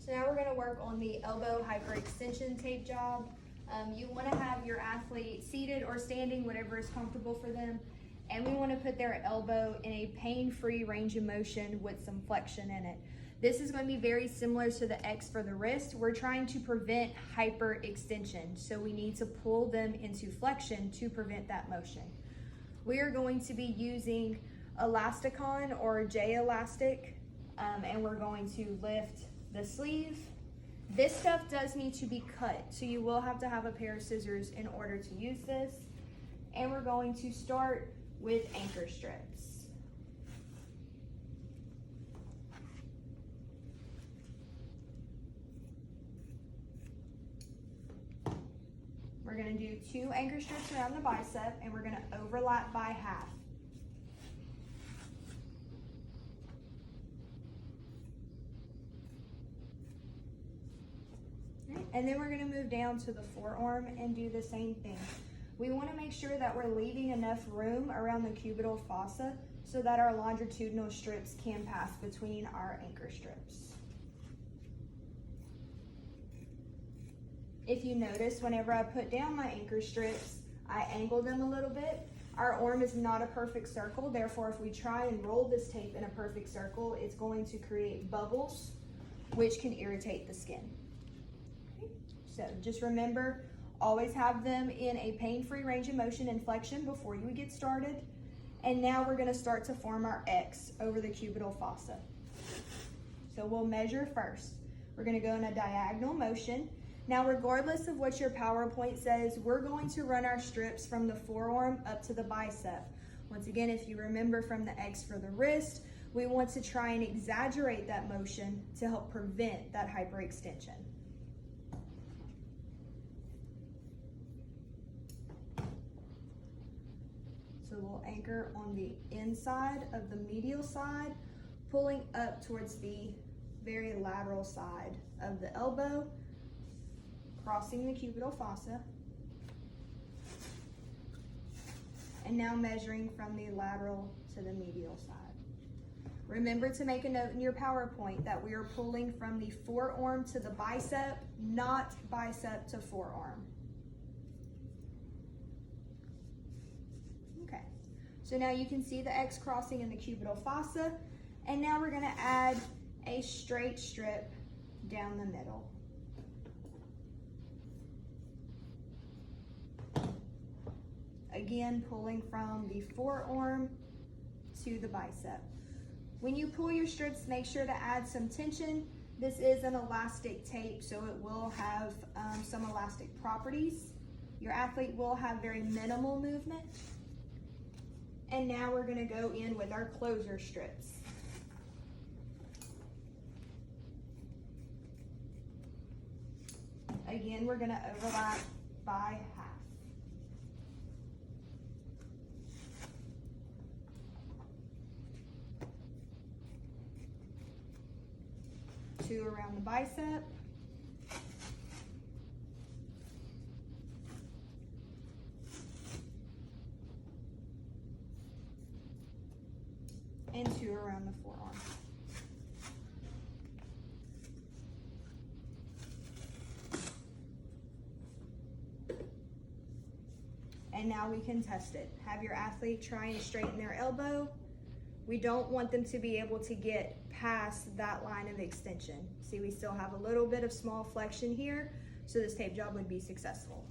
So now we're gonna work on the elbow hyperextension tape job. You wanna have your athlete seated or standing, whatever is comfortable for them. And we wanna put their elbow in a pain-free range of motion with some flexion in it. This is gonna be very similar to the X for the wrist. We're trying to prevent hyperextension. So we need to pull them into flexion to prevent that motion. We are going to be using elasticon or J elastic, and we're going to lift the sleeve. This stuff does need to be cut, so you will have to have a pair of scissors in order to use this. And we're going to start with anchor strips. We're gonna do 2 anchor strips around the bicep, and we're gonna overlap by half. And then we're gonna move down to the forearm and do the same thing. We wanna make sure that we're leaving enough room around the cubital fossa so that our longitudinal strips can pass between our anchor strips. If you notice, whenever I put down my anchor strips, I angle them a little bit. Our arm is not a perfect circle, therefore if we try and roll this tape in a perfect circle, it's going to create bubbles, which can irritate the skin. So just remember, always have them in a pain-free range of motion and flexion before you get started. And now we're gonna start to form our X over the cubital fossa. So we'll measure first. We're gonna go in a diagonal motion. Now, regardless of what your PowerPoint says, we're going to run our strips from the forearm up to the bicep. Once again, if you remember from the X for the wrist, we want to try and exaggerate that motion to help prevent that hyperextension. So we'll anchor on the inside of the medial side, pulling up towards the very lateral side of the elbow, crossing the cubital fossa, and now measuring from the lateral to the medial side. Remember to make a note in your PowerPoint that we are pulling from the forearm to the bicep, not bicep to forearm. Okay, so now you can see the X crossing in the cubital fossa, and now we're gonna add a straight strip down the middle. Again, pulling from the forearm to the bicep. When you pull your strips, make sure to add some tension. This is an elastic tape, so it will have some elastic properties. Your athlete will have very minimal movement. And now we're gonna go in with our closer strips. Again, we're gonna overlap by half. 2 around the bicep. And 2 around the forearm. And now we can test it. Have your athlete try and straighten their elbow. We don't want them to be able to get past that line of extension. See, we still have a little bit of small flexion here, so this tape job would be successful.